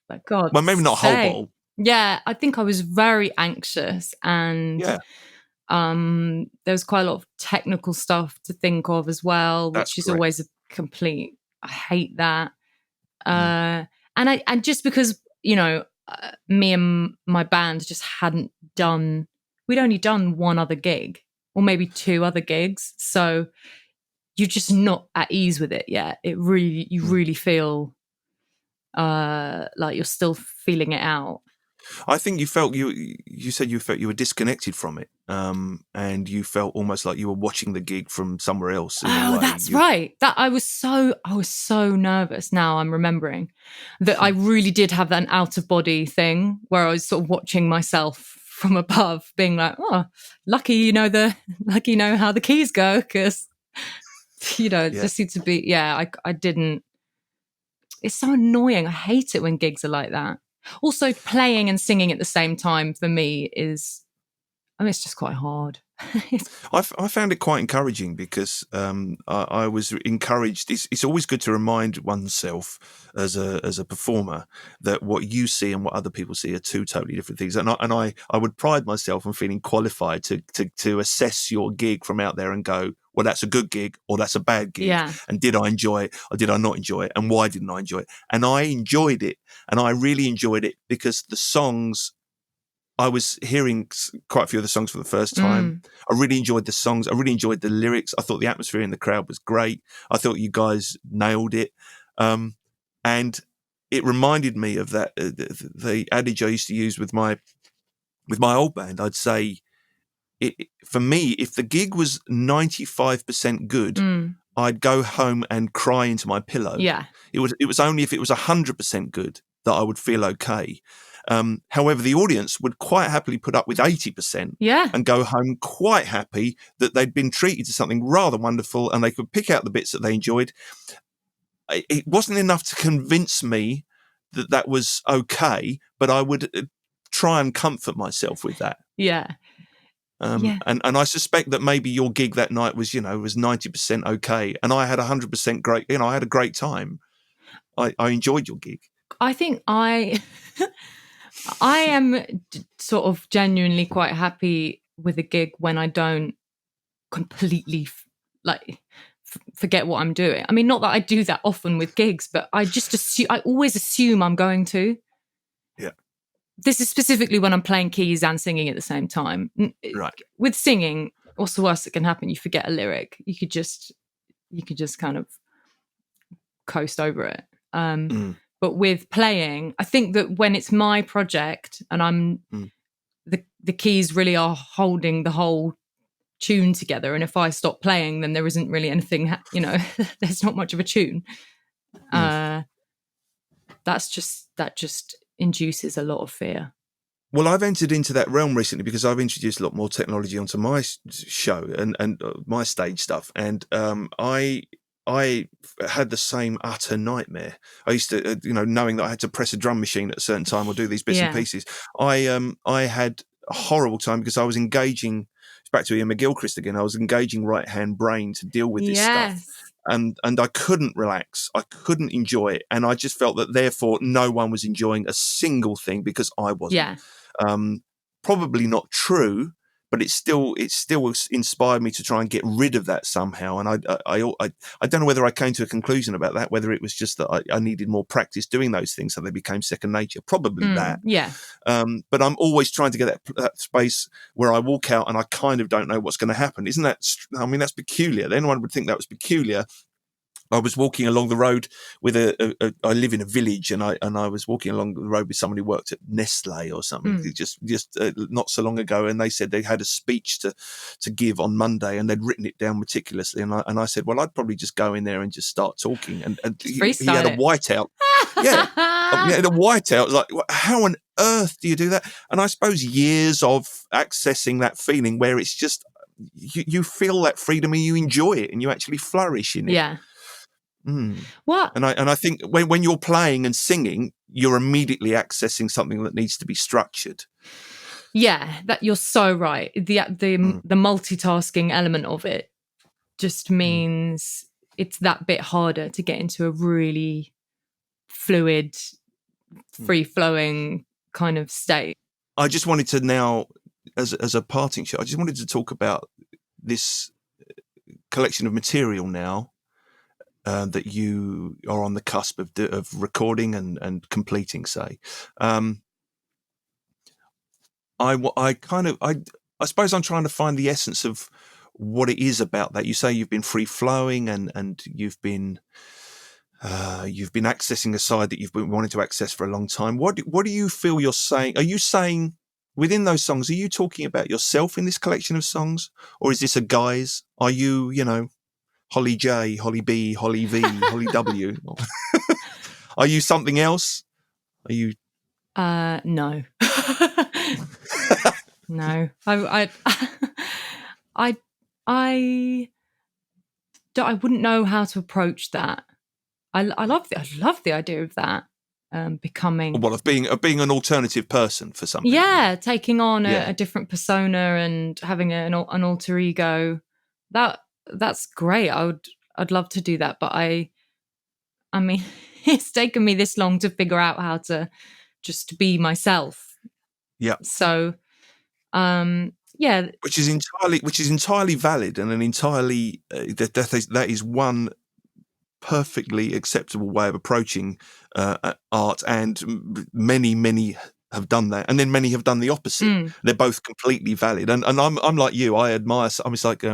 my God. Well, maybe not a whole bottle. Yeah, I think I was very anxious, and there was quite a lot of technical stuff to think of as well, which is always a complete. I hate that. And just because me and my band just hadn't done. We'd only done one other gig, or maybe two other gigs, so you're just not at ease with it yet. You really feel like you're still feeling it out. I think you felt you said you felt you were disconnected from it, and you felt almost like you were watching the gig from somewhere else. Oh, that's right. That I was so nervous. Now I'm remembering that I really did have that out of body thing where I was sort of watching myself from above, being like, "Oh, lucky you know how the keys go," because it just seemed to be. Yeah, I didn't. It's so annoying. I hate it when gigs are like that. Also, playing and singing at the same time for me it's just quite hard. I found it quite encouraging because I was encouraged. It's always good to remind oneself as a performer that what you see and what other people see are two totally different things. And I would pride myself on feeling qualified to assess your gig from out there and go, well, that's a good gig or that's a bad gig. Yeah. And did I enjoy it or did I not enjoy it? And why didn't I enjoy it? And I enjoyed it. And I really enjoyed it because the songs, I was hearing quite a few of the songs for the first time. I really enjoyed the songs. I really enjoyed the lyrics. I thought the atmosphere in the crowd was great. I thought you guys nailed it. And it reminded me of that, the adage I used to use with my old band. I'd say, for me, if the gig was 95% good, I'd go home and cry into my pillow. Yeah. It was only if it was 100% good that I would feel okay. However, the audience would quite happily put up with 80% and go home quite happy that they'd been treated to something rather wonderful and they could pick out the bits that they enjoyed. It wasn't enough to convince me that was okay, but I would try and comfort myself with that. Yeah. And I suspect that maybe your gig that night was 90% okay, and I had 100% great. I had a great time. I enjoyed your gig. I think I am sort of genuinely quite happy with a gig when I don't completely forget what I'm doing. I mean, not that I do that often with gigs, but I just assume, I always assume I'm going to. Yeah. This is specifically when I'm playing keys and singing at the same time. Right. With singing, what's the worst that can happen? You forget a lyric. You could just kind of coast over it. But with playing, I think that when it's my project and I'm the keys really are holding the whole tune together, and if I stop playing, then there isn't really anything. There's not much of a tune. That just induces a lot of fear. Well, I've entered into that realm recently because I've introduced a lot more technology onto my show and my stage stuff, and I had the same utter nightmare. I used to, knowing that I had to press a drum machine at a certain time or do these bits and pieces. I had a horrible time because I was engaging. It's back to Ian McGilchrist again. I was engaging right hand brain to deal with this stuff. And I couldn't relax. I couldn't enjoy it. And I just felt that therefore no one was enjoying a single thing because I wasn't. Probably not true, but it still inspired me to try and get rid of that somehow. And I don't know whether I came to a conclusion about that, whether it was just that I needed more practice doing those things so they became second nature. Probably that. Yeah. But I'm always trying to get that space where I walk out and I kind of don't know what's going to happen. Isn't that? I mean, that's peculiar. Anyone would think that was peculiar. I was walking along the road with I live in a village, and I was walking along the road with someone who worked at Nestle or something just not so long ago, and they said they had a speech to give on Monday, and they'd written it down meticulously, and I said, well, I'd probably just go in there and just start talking, and he had a whiteout, he had a whiteout. It was like, how on earth do you do that? And I suppose years of accessing that feeling where it's just you feel that freedom and you enjoy it and you actually flourish in it. Yeah. What? And I think when you're playing and singing, you're immediately accessing something that needs to be structured. Yeah, that you're so right. The multitasking element of it just means it's that bit harder to get into a really fluid, free-flowing kind of state. I just wanted to now, as a parting shot, I just wanted to talk about this collection of material now. That you are on the cusp of recording and completing, say. I suppose I'm trying to find the essence of what it is about that. You say you've been free flowing and you've been accessing a side that you've been wanting to access for a long time. What do you feel you're saying? Are you saying within those songs, are you talking about yourself in this collection of songs, or is this a guise? Are you, Holly J, Holly B, Holly V, Holly W? Are you something else? Are you? No. No. I wouldn't know how to approach that. I love the idea of that. Becoming of being an alternative person for something. Yeah, taking on a different persona and having an alter ego. That's great. I'd love to do that, but I mean, it's taken me this long to figure out how to just be myself. Yeah. So, which is entirely valid and an entirely that is one perfectly acceptable way of approaching art, and many have done that, and then many have done the opposite. They're both completely valid, and I'm like you. I admire. I was like,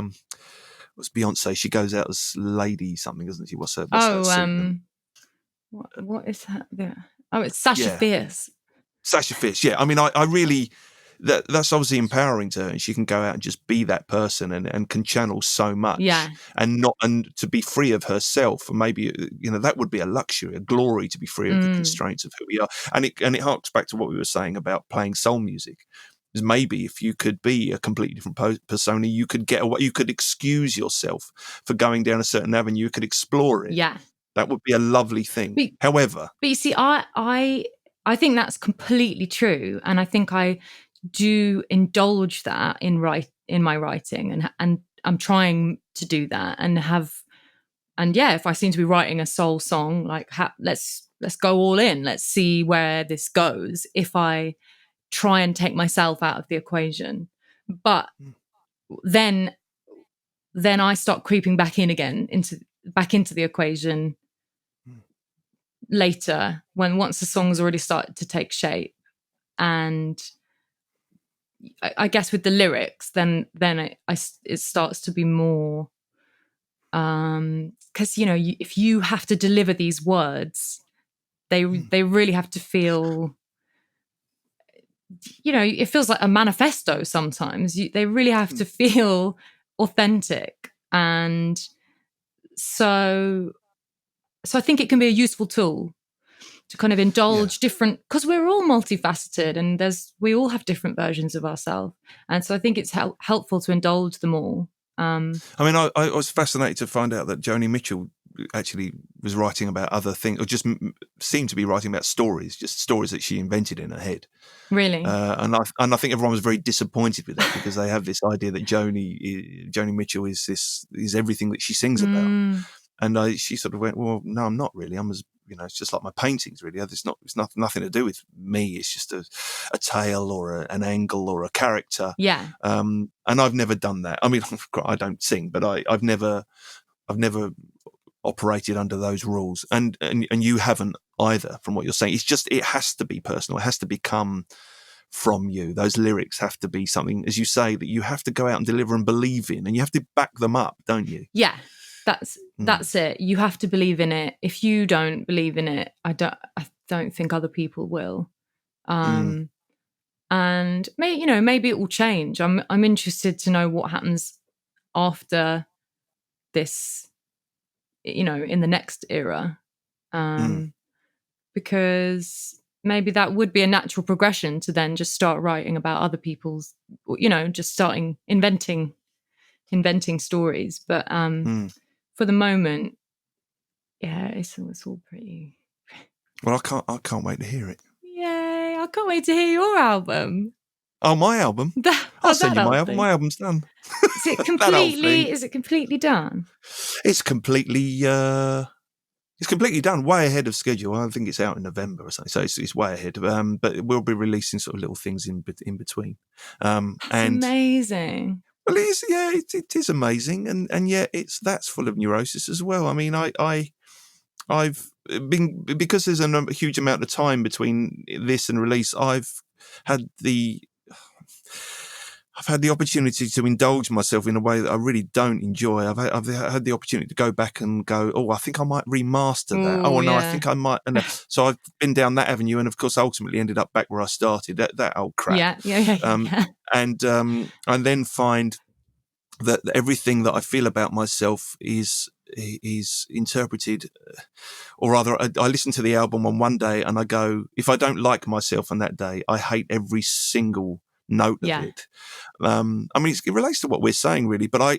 what's Beyonce? She goes out as Lady something, doesn't she? What's her what is that? It's Sasha Fierce. Sasha Fierce, yeah. I mean, I really. That's obviously empowering to her, and she can go out and just be that person and can channel so much, and to be free of herself. And maybe that would be a luxury, a glory, to be free of the constraints of who we are. And it harks back to what we were saying about playing soul music. Is maybe if you could be a completely different persona, you could get away, you could excuse yourself for going down a certain avenue, you could explore it. Yeah, that would be a lovely thing. However, but you see, I think that's completely true, and I think I do indulge that in my writing, and I'm trying to do that, and if I seem to be writing a soul song, like let's go all in, let's see where this goes if I try and take myself out of the equation. But then I start creeping back in again into the equation later, when once the song's already started to take shape. And I guess with the lyrics, then it starts to be more, because if you have to deliver these words, they really have to feel, it feels like a manifesto sometimes. They really have to feel authentic. And so I think it can be a useful tool to kind of indulge different, because we're all multifaceted and we all have different versions of ourselves. And so I think it's helpful to indulge them all. I mean, I was fascinated to find out that Joni Mitchell actually was writing about other things, or just seemed to be writing about stories that she invented in her head. Really? And I think everyone was very disappointed with that, because they have this idea that Joni Mitchell is everything that she sings about. And she sort of went, well, no, I'm not really. I'm as, it's just like my paintings, really. It's nothing to do with me. It's just a tale or an angle or a character. Yeah. And I've never done that. I mean, I don't sing, but I've never operated under those rules. And you haven't either, from what you're saying. It's just, it has to be personal. It has to become from you. Those lyrics have to be something, as you say, that you have to go out and deliver and believe in, and you have to back them up, don't you? Yeah. That's it. You have to believe in it. If you don't believe in it, I don't think other people will. And maybe it will change. I'm interested to know what happens after this, in the next era, because maybe that would be a natural progression to then just start writing about other people's, just starting inventing stories. But for the moment, it's all pretty. Well, I can't wait to hear it. Yay! I can't wait to hear your album. Oh, my album? I'll send you my album. My album's done. Is it completely? Is it completely done? It's completely done. Way ahead of schedule. I think it's out in November or something. So it's way ahead. But we'll be releasing sort of little things in between. And amazing. Well, it is amazing, and yet that's full of neurosis as well. I mean, I've been, because there's a huge amount of time between this and release, I've had the opportunity to indulge myself in a way that I really don't enjoy. I've had the opportunity to go back and go, oh, I think I might remaster that. No, I think I might. And so I've been down that avenue, and of course, ultimately ended up back where I started. That old crap. Yeah. And then find that everything that I feel about myself is interpreted, or rather, I listen to the album on one day and I go, if I don't like myself on that day, I hate every single note of it. I mean, it relates to what we're saying, really, but I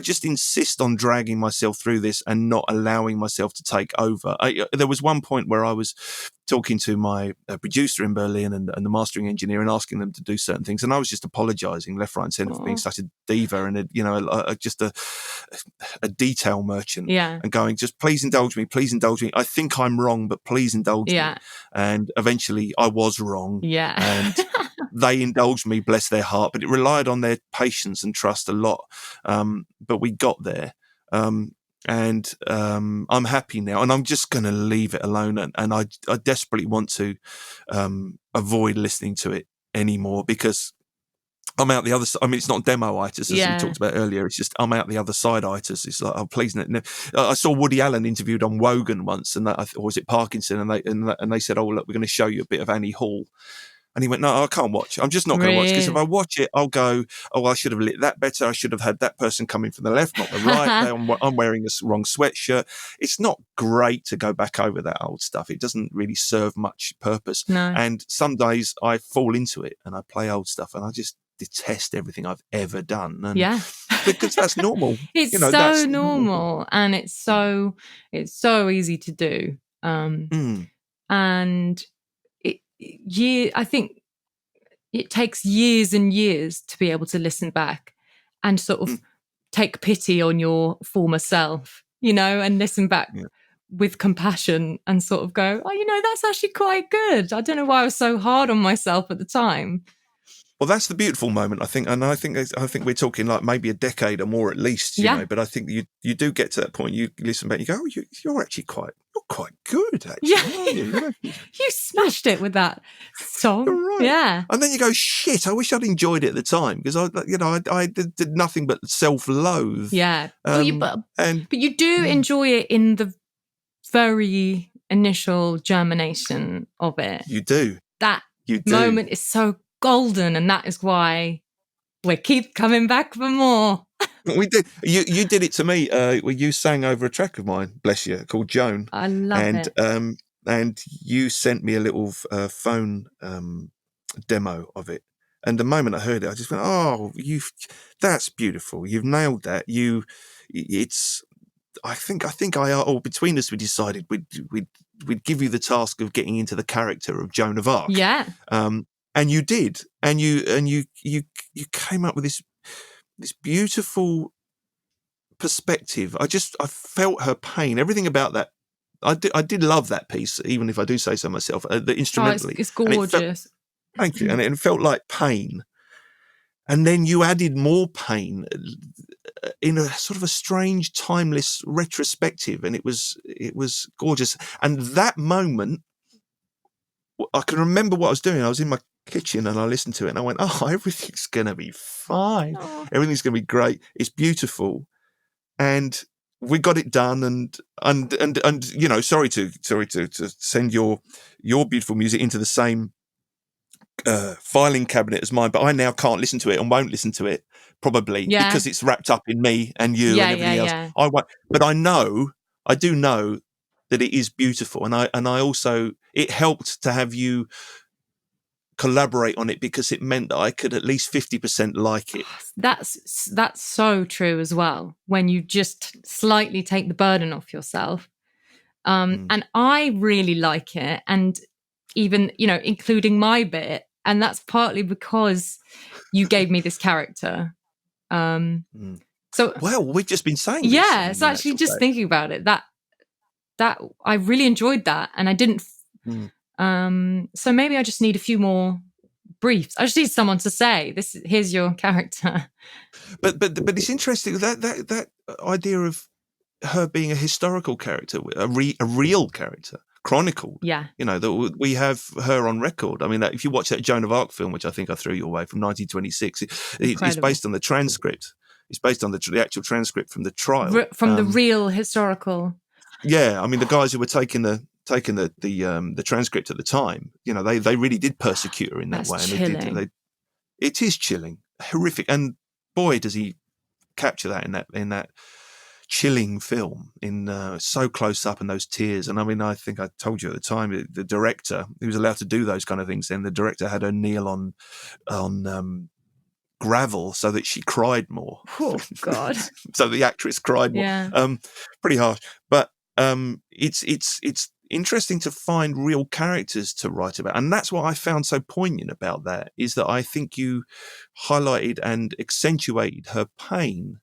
just insist on dragging myself through this and not allowing myself to take over. There was one point where I was talking to my producer in Berlin and the mastering engineer, and asking them to do certain things, and I was just apologizing left, right and centre for being such a diva and just a detail merchant, and going, just please indulge me, I think I'm wrong, but please indulge me. And eventually I was wrong, and they indulged me, bless their heart, but it relied on their patience and trust a lot, but we got there. And I'm happy now, and I'm just going to leave it alone. And I desperately want to avoid listening to it anymore, because I'm out the other side. I mean, it's not demo-itis, as we talked about earlier. It's just I'm out the other side-itis. It's like, oh, please. No. I saw Woody Allen interviewed on Wogan once, or was it Parkinson? And they said, oh, look, we're going to show you a bit of Annie Hall. And he went, no, I can't watch. I'm just not going to watch, because if I watch it, I'll go, oh, I should have lit that better. I should have had that person coming from the left, not the right. I'm wearing the wrong sweatshirt. It's not great to go back over that old stuff. It doesn't really serve much purpose. No. And some days I fall into it and I play old stuff, and I just detest everything I've ever done. And because that's normal. It's so normal, and it's so easy to do. And I think it takes years and years to be able to listen back and sort of take pity on your former self, and listen back with compassion and sort of go, oh, that's actually quite good. I don't know why I was so hard on myself at the time. Well, that's the beautiful moment, I think, and I think we're talking like maybe a decade or more at least, you know. But I think you do get to that point. You listen back, and you go, "Oh, you're actually quite good, actually, aren't you? You smashed it with that song, you're right." Yeah. And then you go, "Shit! I wish I'd enjoyed it at the time because I did nothing but self-loathe." Yeah, but you do Yeah. enjoy it in the very initial germination of it. You do. That You do. moment is so golden, and that is why we keep coming back for more. We did. You did it to me. Where you sang over a track of mine, bless you, called Joan. I love it. And you sent me a little phone demo of it. And the moment I heard it, I just went, "Oh, that's beautiful. You've nailed that. I think between us we decided we'd give you the task of getting into the character of Joan of Arc." Yeah. And you did, and you came up with this beautiful perspective. I felt her pain. Everything about that. I did love that piece, even if I do say so myself. The instrumentally, it's gorgeous. Thank you. And it felt like pain. And then you added more pain in a sort of a strange, timeless retrospective, and it was gorgeous. And that moment, I can remember what I was doing. I was in my kitchen and I listened to it and I went, "Oh, everything's going to be fine. Oh. Everything's going to be great. It's beautiful." And we got it done. And sorry to send your beautiful music into the same filing cabinet as mine, but I now can't listen to it and won't listen to it probably because it's wrapped up in me and you and everything else. Yeah. I won't, but I do know that it is beautiful, and I also, it helped to have you collaborate on it because it meant that I could at least 50% like it. That's so true as well. When you just slightly take the burden off yourself, and I really like it, and even including my bit, and that's partly because you gave me this character. So well, we've just been saying this. Yeah, so actually just thinking about it, that I really enjoyed that, and I didn't. So maybe I just need a few more briefs. I just need someone to say, here's your character. But it's interesting that idea of her being a historical character, a real character, chronicled. Yeah. That we have her on record. I mean, if you watch that Joan of Arc film, which I think I threw you away, from 1926, it's based on the transcript. It's based on the actual transcript from the trial. From the real historical. Yeah, I mean, the guys who were taking the transcript at the time, they really did persecute her in that way. Chilling. It is chilling, horrific, and boy, does he capture that in that chilling film, in so close up, and those tears. And I mean, I think I told you at the time, the director, who was allowed to do those kind of things, then the director had her kneel on gravel so that she cried more. Oh God! So the actress cried more. Yeah. Pretty harsh, but it's interesting to find real characters to write about, and that's what I found so poignant about that, is that I think you highlighted and accentuated her pain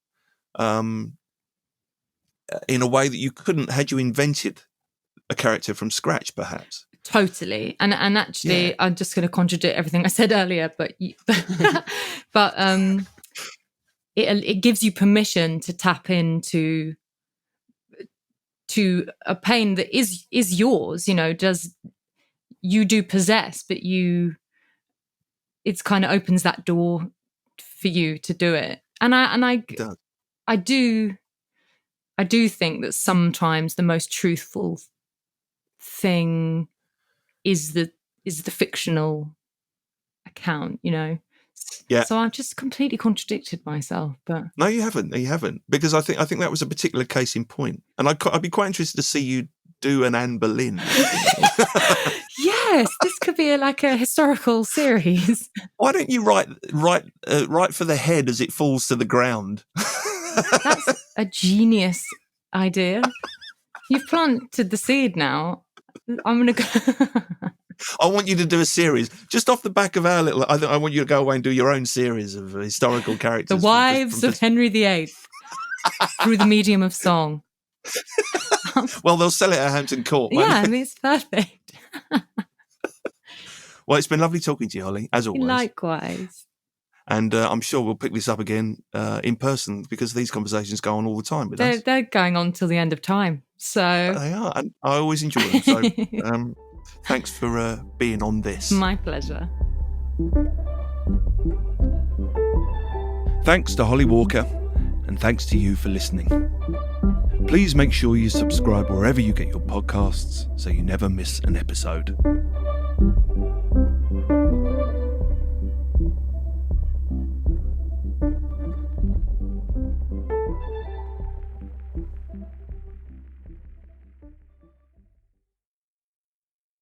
in a way that you couldn't had you invented a character from scratch, perhaps. Totally, and actually, I'm just going to contradict everything I said earlier, but it gives you permission to tap into a pain that is yours. You do possess, but it's kind of opens that door for you to do it, and I do think that sometimes the most truthful thing is the fictional account, Yeah. So I've just completely contradicted myself, but no, you haven't, because I think that was a particular case in point, and I'd be quite interested to see you do an Anne Boleyn. Yes, this could be like a historical series. Why don't you write for the head as it falls to the ground? That's a genius idea. You've planted the seed now. I'm going to go. I want you to do a series just off the back of our little. I want you to go away and do your own series of historical characters. The Wives of Henry VIII through the medium of song. Well, they'll sell it at Hampton Court. Yeah, I mean, it's perfect. Well, it's been lovely talking to you, Holly, as always. Likewise. And I'm sure we'll pick this up again in person because these conversations go on all the time with us. They're going on till the end of time. So they are, and I always enjoy them. So thanks for being on this. My pleasure. Thanks to Holly Walker, and thanks to you for listening. Please make sure you subscribe wherever you get your podcasts so you never miss an episode.